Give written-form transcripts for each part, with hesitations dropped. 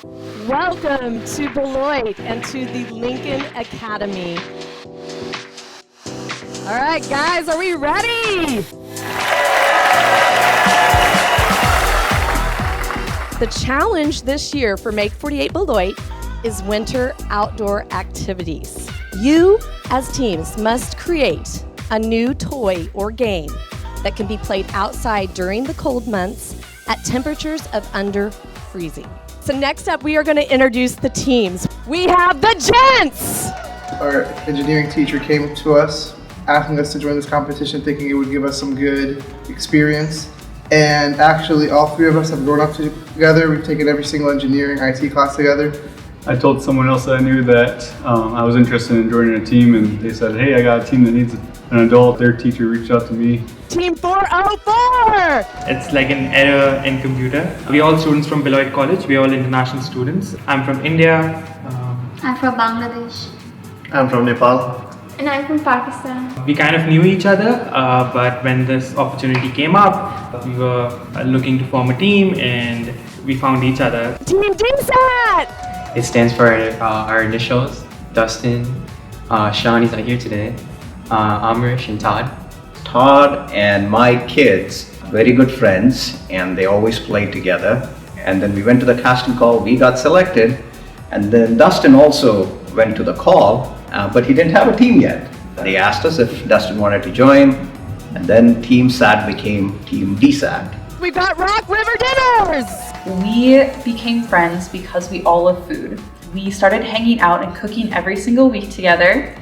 Welcome to Beloit and to the Lincoln Academy. All right, guys, are we ready? The challenge this year for Make48 Beloit is winter outdoor activities. You, as teams, must create a new toy or game that can be played outside during the cold months at temperatures of under freezing. So next up, we are going to introduce the teams. We have the gents! Our engineering teacher came to us asking us to join this competition, thinking it would give us some good experience. And actually, all three of us have grown up together. We've taken every single engineering IT class together. I told someone else that I knew that I was interested in joining a team, and they said, hey, I got a team that needs an adult. Their teacher reached out to me. Team 404! It's like an error in computer. We're all students from Beloit College. We're all international students. I'm from India. I'm from Bangladesh. I'm from Nepal. And I'm from Pakistan. We kind of knew each other, but when this opportunity came up, we were looking to form a team and we found each other. Team DSAT! It stands for our initials, Dustin, Sean, he's not here today, Amrish and Todd. Todd and my kids, very good friends, and they always played together. And then we went to the casting call, we got selected, and then Dustin also went to the call, but he didn't have a team yet. They asked us if Dustin wanted to join, and then Team SAT became Team DSAT. We've got Rock River Dinners! We became friends because we all love food. We started hanging out and cooking every single week together,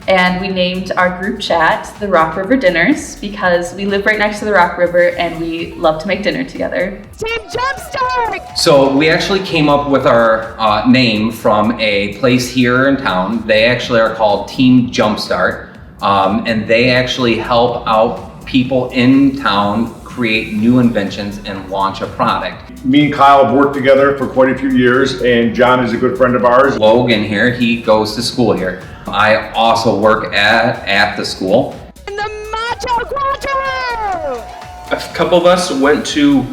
and we named our group chat the Rock River Dinners because we live right next to the Rock River and we love to make dinner together. Team Jumpstart! So we actually came up with our name from a place here in town. They actually are called Team Jumpstart, and they actually help out people in town create new inventions and launch a product. Me and Kyle have worked together for quite a few years, and John is a good friend of ours. Logan here, he goes to school here. I also work at the school. And the Macho Quattro! A couple of us went to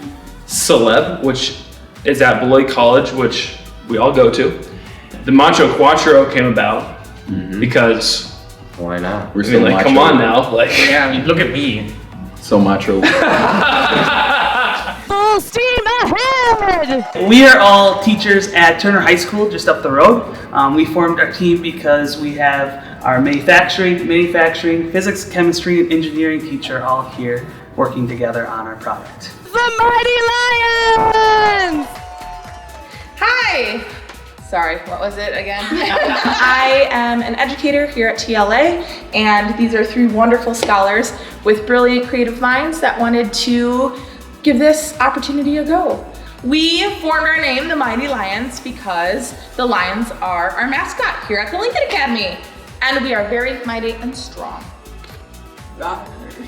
Celeb, which is at Beloit College, which we all go to. The Macho Quattro came about because Why not? we're still like, come on now, like, yeah, look at me. So macho. Full steam ahead! We are all teachers at Turner High School, just up the road. We formed our team because we have our manufacturing, physics, chemistry, and engineering teacher all here working together on our product. The Mighty Lions! Hi! Sorry, what was it again? I am an educator here at TLA, and these are three wonderful scholars with brilliant creative minds that wanted to give this opportunity a go. We formed our name, the Mighty Lions, because the lions are our mascot here at the Lincoln Academy, and we are very mighty and strong.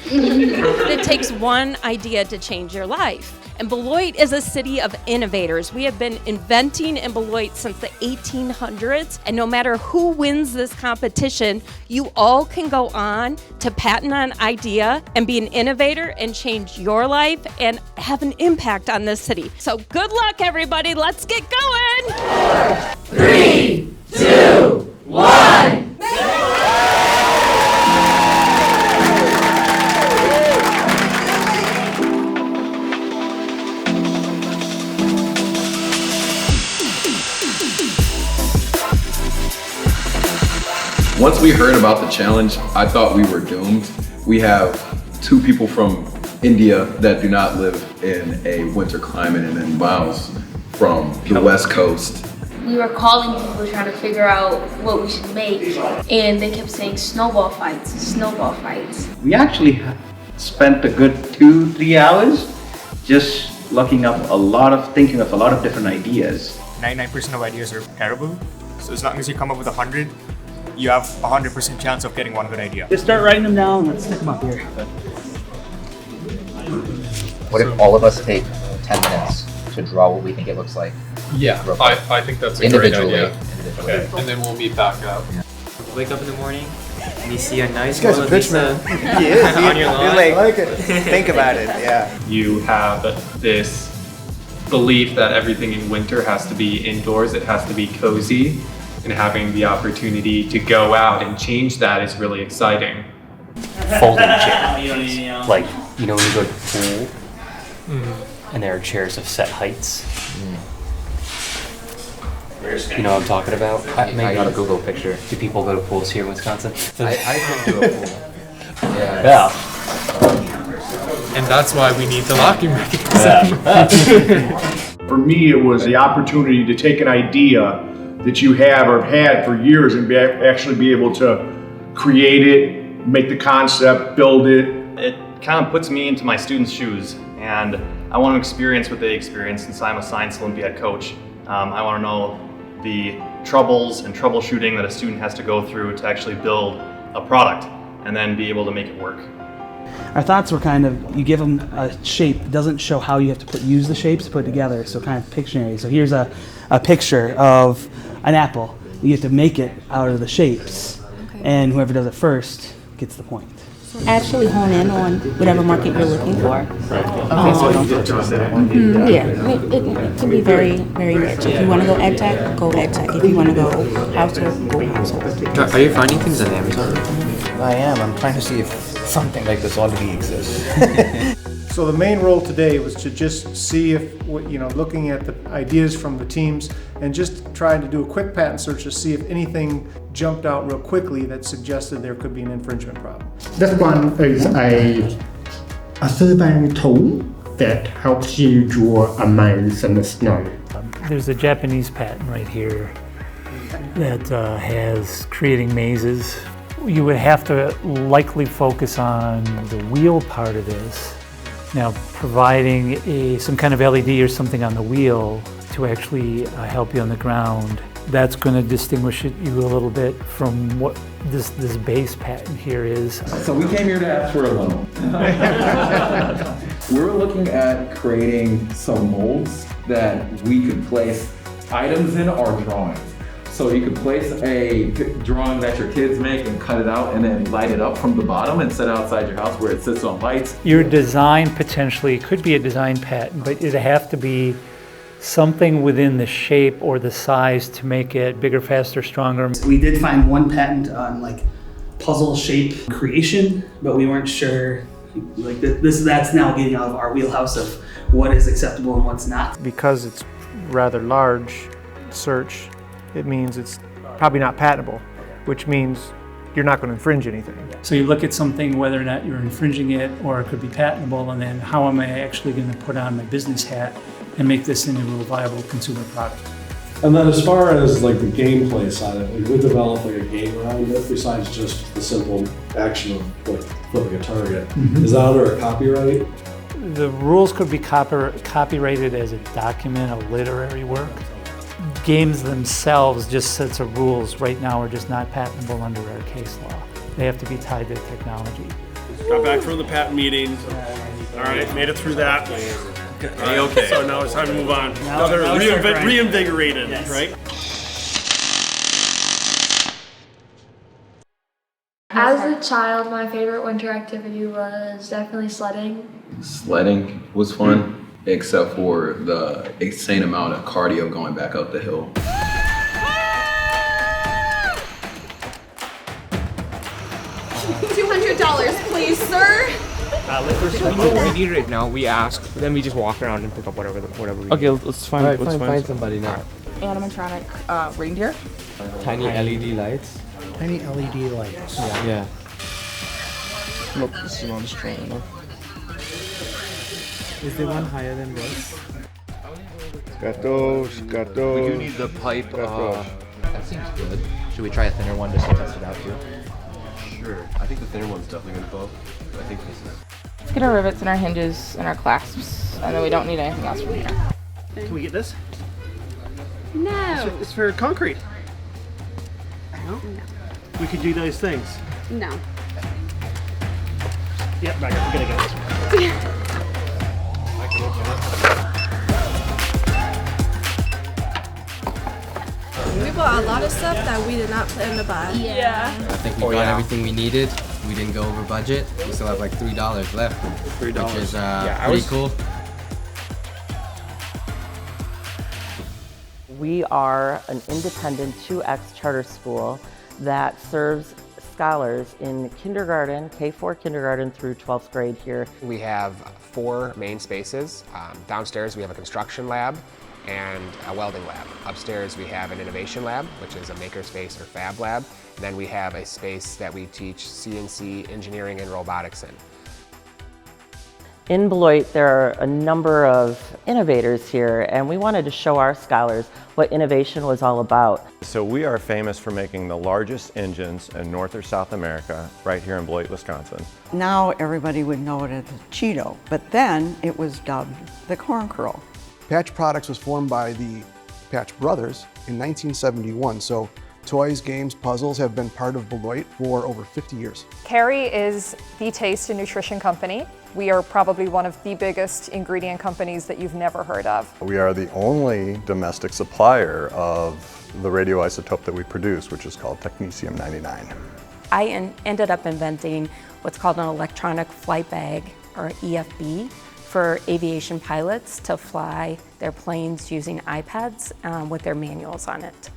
It takes one idea to change your life. And Beloit is a city of innovators. We have been inventing in Beloit since the 1800s. And no matter who wins this competition, you all can go on to patent an idea and be an innovator and change your life and have an impact on this city. So good luck, everybody. Let's get going. 3, 2, 1. Once we heard about the challenge, I thought we were doomed. We have two people from India that do not live in a winter climate and then miles from the West Coast. We were calling people trying to figure out what we should make, and they kept saying snowball fights, snowball fights. We actually spent a good 2-3 hours just thinking of a lot of different ideas. 99% of ideas are terrible, so as long as you come up with 100, you have 100% chance of getting one good idea. Just start writing them down. Let's stick them up here. What if all of us take 10 minutes to draw what we think it looks like? Yeah, I think that's a great idea. Individually. Okay, and then we'll meet back up. Wake up in the morning and you see a nice This guy's a pitch man. He is. on your lawn. I like it. Think about it, yeah. You have this belief that everything in winter has to be indoors, it has to be cozy, and having the opportunity to go out and change that is really exciting. Folding chairs. Like, you know, when you go to the pool, and there are chairs of set heights. You know what I'm talking about? I got a Google picture. Do people go to pools here in Wisconsin? I've been to a pool. Yeah. And that's why we need the locking mechanism. For me, it was the opportunity to take an idea that you have or have had for years and actually be able to create it, make the concept, build it. It kind of puts me into my students' shoes, and I want to experience what they experience since I'm a Science Olympiad coach. I want to know the troubles and troubleshooting that a student has to go through to actually build a product and then be able to make it work. Our thoughts were kind of, you give them a shape, it doesn't show how you have to use the shapes to put together, so kind of Pictionary. So here's a picture of an apple. You have to make it out of the shapes, and whoever does it first gets the point. Actually hone in on whatever market you're looking for. Yeah, it can be very, very niche. If you want to go ed tech, go ed tech. If you want to go household, go household. Are you finding things on Amazon? I am. I'm trying to see if something like this already exists. So the main role today was to just see if, looking at the ideas from the teams and just trying to do a quick patent search to see if anything jumped out real quickly that suggested there could be an infringement problem. This one is a surveying tool that helps you draw a maze in the snow. There's a Japanese patent right here that has creating mazes. You would have to likely focus on the wheel part of this. Now, providing some kind of LED or something on the wheel to actually help you on the ground, that's going to distinguish you a little bit from what this base patent here is. So we came here to ask for a loan. We're looking at creating some molds that we could place items in or drawings. So you could place a drawing that your kids make and cut it out and then light it up from the bottom and set it outside your house where it sits on lights. Your design potentially could be a design patent, but it'd have to be something within the shape or the size to make it bigger, faster, stronger. We did find one patent on like puzzle shape creation, but we weren't sure, like that's now getting out of our wheelhouse of what is acceptable and what's not. Because it's rather large search, it means it's probably not patentable, which means you're not going to infringe anything. So you look at something, whether or not you're infringing it or it could be patentable, and then how am I actually going to put on my business hat and make this into a viable consumer product. And then as far as like the gameplay side of it, we developed like a game around it besides just the simple action of like flipping a target. Is that under a copyright? The rules could be copyrighted as a document, a literary work. Games themselves, just sets of rules right now, are just not patentable under our case law. They have to be tied to technology. Got back from the patent meeting. All right, made it through that. Okay. So now it's time to move on. Now they're reinvigorated, right? As a child, my favorite winter activity was definitely sledding. Sledding was fun, except for the insane amount of cardio going back up the hill. $200, please, sir. What we need right now, we ask, then we just walk around and pick up whatever we Okay, need. let's find somebody now. Animatronic reindeer. Tiny LED lights. Tiny LED lights. Yeah. Look, this is not strong enough. Is there one higher than this? Got those. We do need the pipe. That seems good. Should we try a thinner one just to test it out too? Sure. I think the thinner one's definitely gonna go. But I think this is. Let's get our rivets and our hinges and our clasps, and then we don't need anything else from here. Can we get this? No. It's for concrete. No? We could do those things. No. Yep, back up. We're gonna get this one. We bought a lot of stuff that we did not plan to buy. Yeah. I think we got everything we needed. We didn't go over budget. We still have like $3 left, which is pretty cool. We are an independent 2X charter school that serves scholars in kindergarten, K-4 kindergarten through 12th grade here. We have 4 main spaces. Downstairs we have a construction lab and a welding lab. Upstairs we have an innovation lab, which is a makerspace or fab lab. And then we have a space that we teach CNC engineering and robotics in. In Beloit, there are a number of innovators here, and we wanted to show our scholars what innovation was all about. So we are famous for making the largest engines in North or South America, right here in Beloit, Wisconsin. Now everybody would know it as a Cheeto, but then it was dubbed the Corn Curl. Patch Products was formed by the Patch brothers in 1971, so toys, games, puzzles have been part of Beloit for over 50 years. Carrie is the taste and nutrition company. We are probably one of the biggest ingredient companies that you've never heard of. We are the only domestic supplier of the radioisotope that we produce, which is called technetium-99. I ended up inventing what's called an electronic flight bag, or EFB, for aviation pilots to fly their planes using iPads with their manuals on it.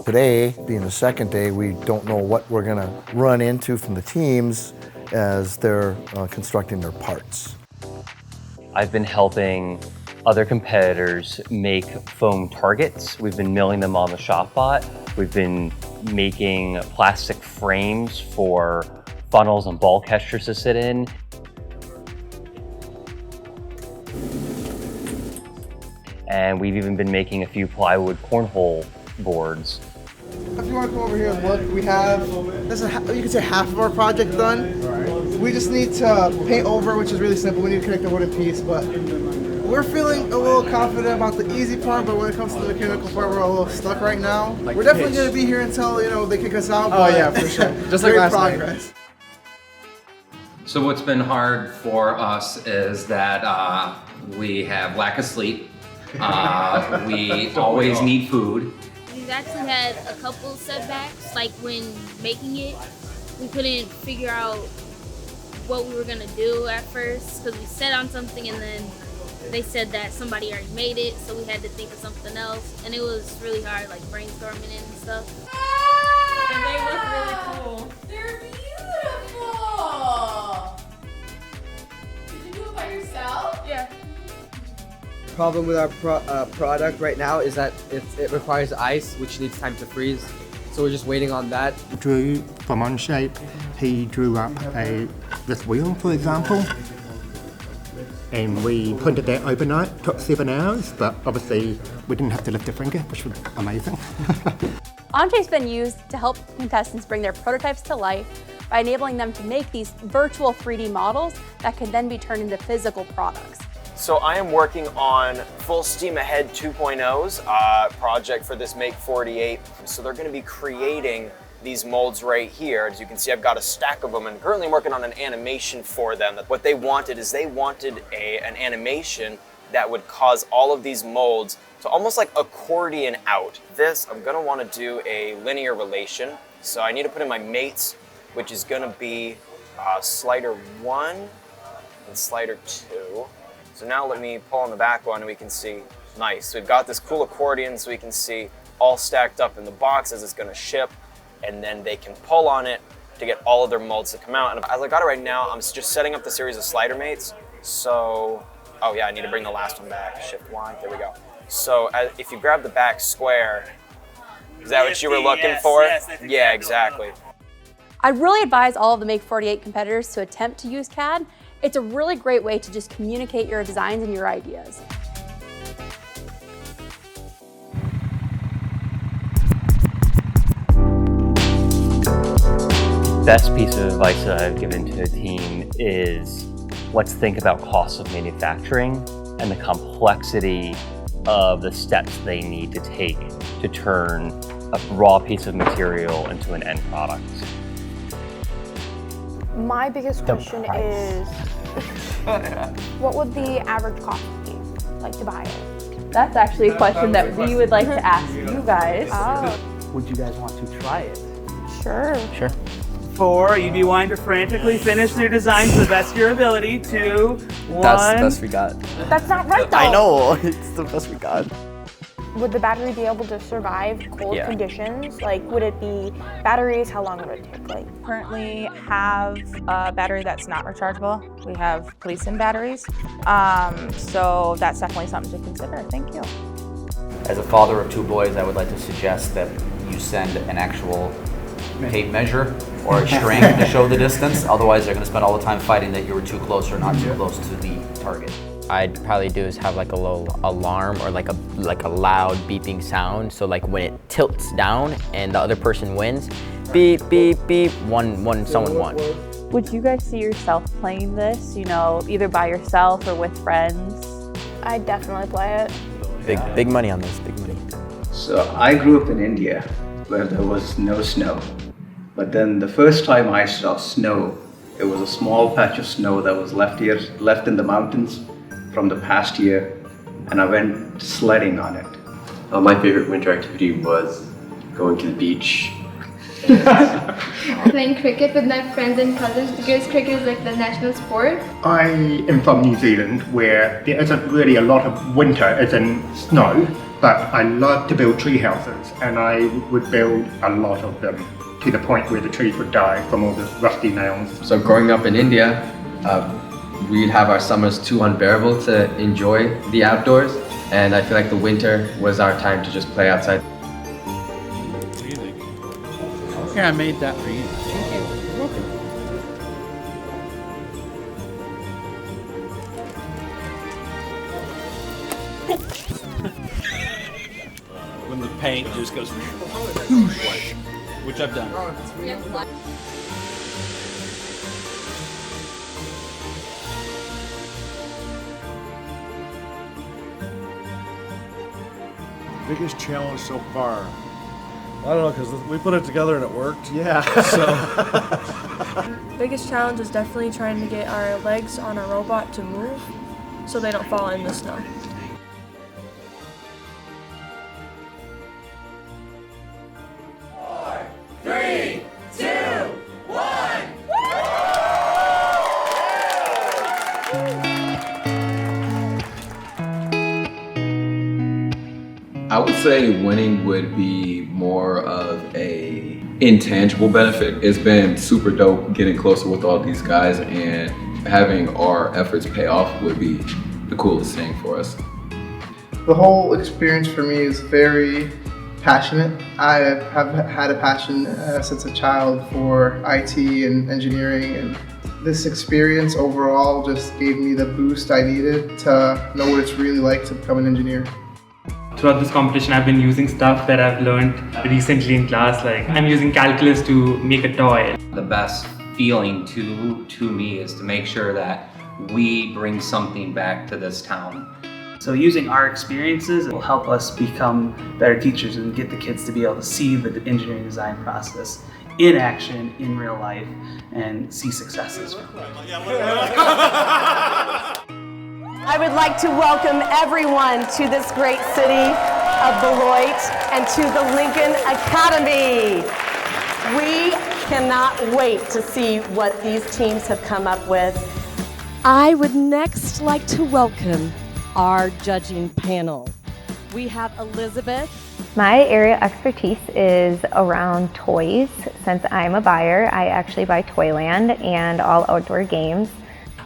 Today, being the second day, we don't know what we're going to run into from the teams as they're constructing their parts. I've been helping other competitors make foam targets. We've been milling them on the ShopBot. We've been making plastic frames for funnels and ball catchers to sit in. And we've even been making a few plywood cornhole boards. If you want to come over here and look, we have, you can say half of our project done. We just need to paint over, which is really simple. We need to connect the wooden piece, but we're feeling a little confident about the easy part, but when it comes to the mechanical part, we're a little stuck right now. We're definitely going to be here until, they kick us out. Oh yeah, for sure. Just like last progress. night. So what's been hard for us is that we have lack of sleep. We always need food. We've actually had a couple setbacks, like when making it, we couldn't figure out what we were gonna do at first because we set on something and then they said that somebody already made it, so we had to think of something else, and it was really hard, like brainstorming it and stuff. And they look really cool. They're beautiful! Did you do it by yourself? Yeah. Problem with our product right now is that it requires ice, which needs time to freeze. So we're just waiting on that. Drew from Onshape, he drew up this wheel, for example. And we printed that overnight, took 7 hours, but obviously we didn't have to lift a finger, which was amazing. Onshape's been used to help contestants bring their prototypes to life by enabling them to make these virtual 3D models that can then be turned into physical products. So I am working on Full Steam Ahead 2.0's project for this Make48. So they're going to be creating these molds right here. As you can see, I've got a stack of them and currently I'm working on an animation for them. What they wanted is they wanted an animation that would cause all of these molds to almost like accordion out. This, I'm going to want to do a linear relation. So I need to put in my mates, which is going to be slider 1 and slider 2. So now let me pull on the back one and we can see, nice. So we've got this cool accordion so we can see all stacked up in the box as it's gonna ship, and then they can pull on it to get all of their molds to come out. And as I got it right now, I'm just setting up the series of slider mates. So, oh yeah, I need to bring the last one back. Shift Y, there we go. So if you grab the back square, is that what you were looking for? Yes, yeah, exactly. I'd really advise all of the Make48 competitors to attempt to use CAD. It's a really great way to just communicate your designs and your ideas. Best piece of advice that I've given to a team is let's think about costs of manufacturing and the complexity of the steps they need to take to turn a raw piece of material into an end product. My biggest question is, what would the average cost be, like to buy it? That's actually a question that we would like to ask you guys. Would you guys want to try it? Sure. Sure. 4, you'd be wanting to frantically finish their design to the best of your ability. 2, 1. That's the best we got. That's not right though. I know, it's the best we got. Would the battery be able to survive cold conditions? Like, would it be batteries? How long would it take? Like, Currently have a battery that's not rechargeable. We have police-in batteries. So that's definitely something to consider. Thank you. As a father of 2 boys, I would like to suggest that you send an actual tape measure or a string to show the distance. Otherwise, they're going to spend all the time fighting that you were too close or not too close to the target. I'd probably do is have like a little alarm or like a loud beeping sound. So like when it tilts down and the other person wins, beep, beep, beep, someone won. Would you guys see yourself playing this, you know, either by yourself or with friends? I'd definitely play it. Big money on this, big money. So I grew up in India where there was no snow. But then the first time I saw snow, it was a small patch of snow that was left in the mountains from the past year, and I went sledding on it. My favorite winter activity was going to the beach. Playing cricket with my friends and cousins because cricket is like the national sport. I am from New Zealand where there isn't really a lot of winter as in snow, but I love to build tree houses and I would build a lot of them to the point where the trees would die from all the rusty nails. So growing up in India, we'd have our summers too unbearable to enjoy the outdoors, and I feel like the winter was our time to just play outside. Yeah, I made that for you. Thank you. You're welcome. When the paint just goes whoosh, which I've done. Biggest challenge so far? I don't know, because we put it together and it worked. Yeah. So. Biggest challenge is definitely trying to get our legs on a robot to move so they don't fall in the snow. I would say winning would be more of a intangible benefit. It's been super dope getting closer with all these guys, and having our efforts pay off would be the coolest thing for us. The whole experience for me is very passionate. I have had a passion since a child for IT and engineering, and this experience overall just gave me the boost I needed to know what it's really like to become an engineer. Throughout this competition, I've been using stuff that I've learned recently in class. Like I'm using calculus to make a toy. The best feeling to me is to make sure that we bring something back to this town. So using our experiences will help us become better teachers and get the kids to be able to see the engineering design process in action, in real life, and see successes. I would like to welcome everyone to this great city of Beloit and to the Lincoln Academy. We cannot wait to see what these teams have come up with. I would next like to welcome our judging panel. We have Elizabeth. My area of expertise is around toys. Since I'm a buyer, I actually buy Toyland and all outdoor games.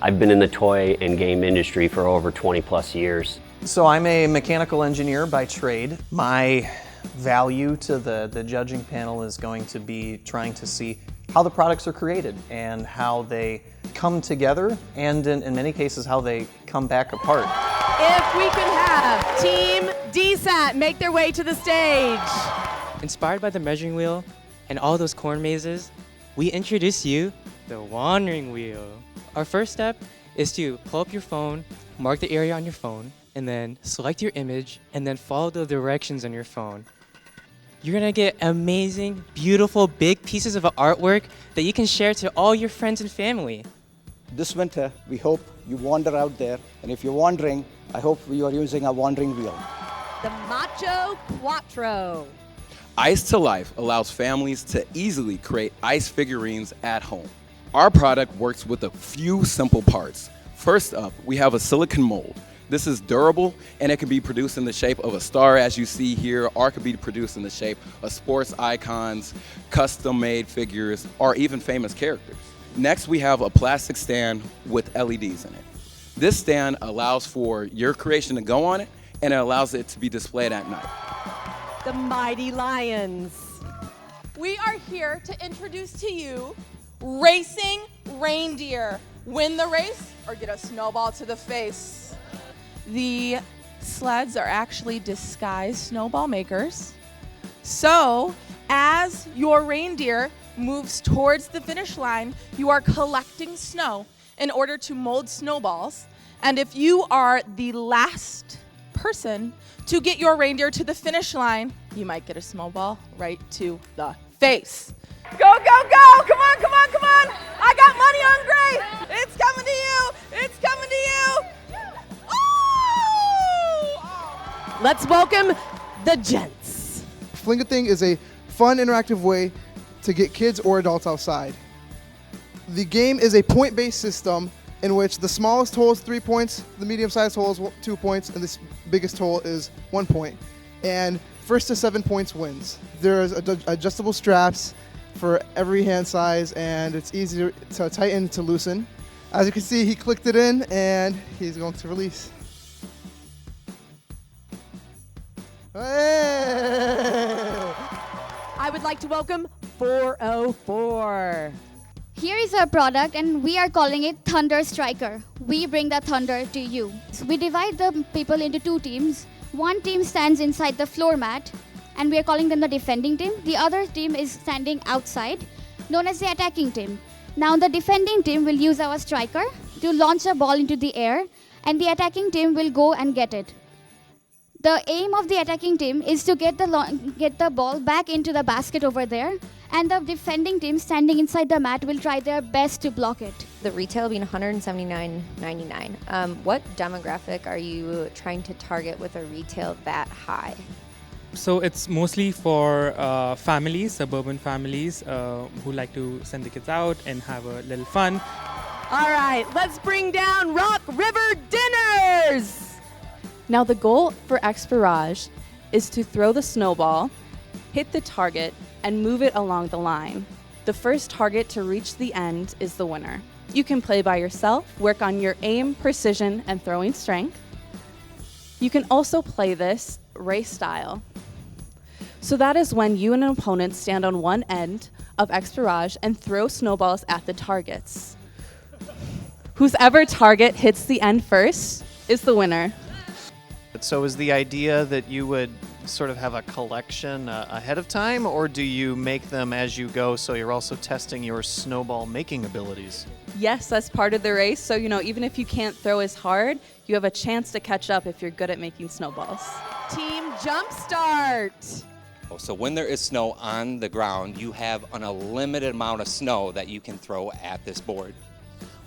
I've been in the toy and game industry for over 20 plus years. So I'm a mechanical engineer by trade. My value to the judging panel is going to be trying to see how the products are created and how they come together, and in many cases how they come back apart. If we could have Team DSAT make their way to the stage. Inspired by the measuring wheel and all those corn mazes, we introduce you the wandering wheel. Our first step is to pull up your phone, mark the area on your phone, and then select your image, and then follow the directions on your phone. You're gonna get amazing, beautiful, big pieces of artwork that you can share to all your friends and family. This winter, we hope you wander out there, and if you're wandering, I hope you are using a wandering wheel. The Macho Quattro. Ice to Life allows families to easily create ice figurines at home. Our product works with a few simple parts. First up, we have a silicone mold. This is durable and it can be produced in the shape of a star as you see here, or it can be produced in the shape of sports icons, custom-made figures, or even famous characters. Next, we have a plastic stand with LEDs in it. This stand allows for your creation to go on it, and it allows it to be displayed at night. The Mighty Lions. We are here to introduce to you Racing Reindeer. Win the race or get a snowball to the face. The sleds are actually disguised snowball makers. So, as your reindeer moves towards the finish line, you are collecting snow in order to mold snowballs. And if you are the last person to get your reindeer to the finish line, you might get a snowball right to the face. Go, go, go! Come on, come on, come on! I got money on Gray! It's coming to you! It's coming to you! Oh! Let's welcome the gents. Fling-a-Thing is a fun, interactive way to get kids or adults outside. The game is a point-based system in which the smallest hole is 3 points, the medium-sized hole is 2 points, and the biggest hole is 1 point. And first to 7 points wins. There's adjustable straps for every hand size, and it's easy to tighten to loosen. As you can see, he clicked it in, and he's going to release. Hey! I would like to welcome 404. Here is our product, and we are calling it Thunder Striker. We bring the thunder to you. So we divide the people into two teams. One team stands inside the floor mat, and we are calling them the defending team. The other team is standing outside, known as the attacking team. Now the defending team will use our striker to launch a ball into the air, and the attacking team will go and get it. The aim of the attacking team is to get the ball back into the basket over there, and the defending team standing inside the mat will try their best to block it. The retail being $179.99. What demographic are you trying to target with a retail that high? So it's mostly for families, suburban families who like to send the kids out and have a little fun. All right, let's bring down Rock River Dinners. Now the goal for X Barrage is to throw the snowball, hit the target, and move it along the line. The first target to reach the end is the winner. You can play by yourself, work on your aim, precision, and throwing strength. You can also play this race style. So that is when you and an opponent stand on one end of X Barrage and throw snowballs at the targets. Whoever target hits the end first is the winner. So is the idea that you would sort of have a collection ahead of time, or do you make them as you go so you're also testing your snowball making abilities? Yes, that's part of the race. So, even if you can't throw as hard, you have a chance to catch up if you're good at making snowballs. Team Jumpstart. So when there is snow on the ground, you have an unlimited amount of snow that you can throw at this board.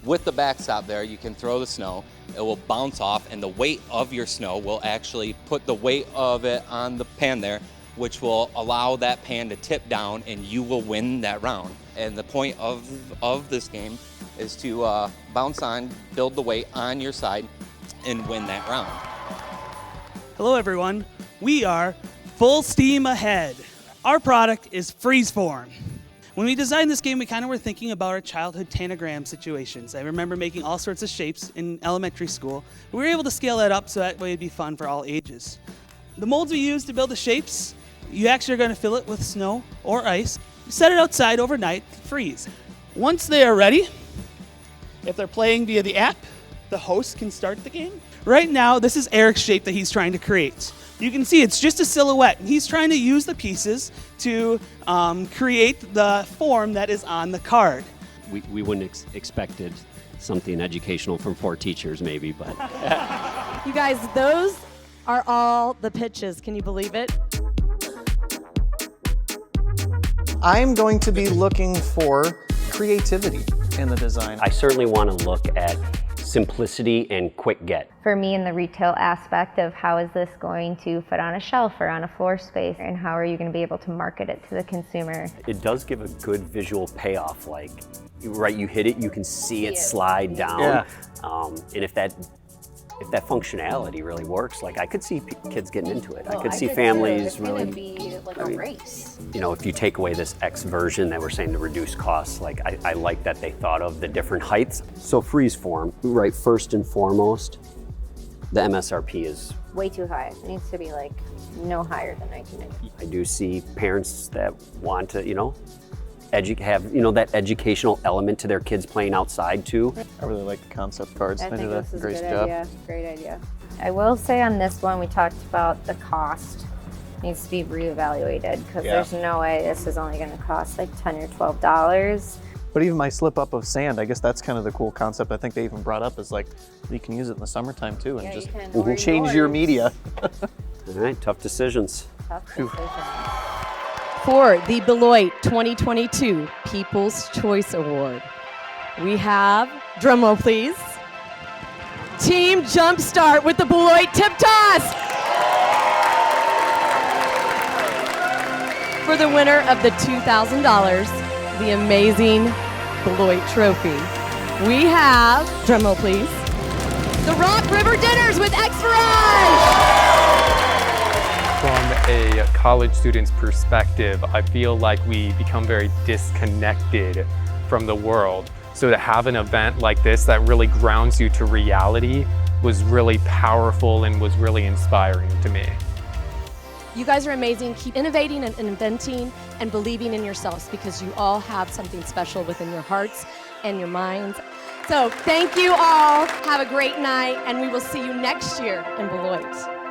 With the backstop there, you can throw the snow, it will bounce off, and the weight of your snow will actually put the weight of it on the pan there, which will allow that pan to tip down, and you will win that round. And the point of this game is to bounce on, build the weight on your side, and win that round. Hello everyone, we are Full Steam Ahead. Our product is Freezeform. When we designed this game, we kind of were thinking about our childhood tanagram situations. I remember making all sorts of shapes in elementary school. We were able to scale that up so that way it'd be fun for all ages. The molds we use to build the shapes, you actually are going to fill it with snow or ice. You set it outside overnight to freeze. Once they are ready, if they're playing via the app, the host can start the game. Right now, this is Eric's shape that he's trying to create. You can see it's just a silhouette, and he's trying to use the pieces to create the form that is on the card. We wouldn't expected something educational from 4 teachers maybe, but. You guys, those are all the pitches. Can you believe it? I'm going to be looking for creativity in the design. I certainly want to look at simplicity and quick get. For me, in the retail aspect of how is this going to fit on a shelf or on a floor space, and how are you going to be able to market it to the consumer? It does give a good visual payoff, like, right, you hit it, you can see it slide down. Yeah. And if that functionality really works, like I could see kids getting into it. I could see families really. It would be like a race. You know, if you take away this X version that we're saying to reduce costs, like I like that they thought of the different heights. So freeze form, right, first and foremost, the MSRP is Way too high. It needs to be like no higher than $19.99. I do see parents that want to, you know, have, you know, that educational element to their kids playing outside too. I really like the concept cards. I They think did this a is great a good job. idea. Great idea. I will say on this one, we talked about the cost needs to be reevaluated because there's no way this is only going to cost like $10 or $12. But even my slip up of sand, I guess that's kind of the cool concept I think they even brought up is like, you can use it in the summertime too and just change your media. All right, tough decisions. Tough decisions. For the Beloit 2022 People's Choice Award, we have, drumroll please, Team Jumpstart with the Beloit Tip Toss. For the winner of the $2,000, the amazing Beloit Trophy, we have, drumroll please, the Rock River Dinners with Exhilarating. From a college student's perspective, I feel like we become very disconnected from the world. So to have an event like this that really grounds you to reality was really powerful and was really inspiring to me. You guys are amazing. Keep innovating and inventing and believing in yourselves because you all have something special within your hearts and your minds. So thank you all. Have a great night, and we will see you next year in Beloit.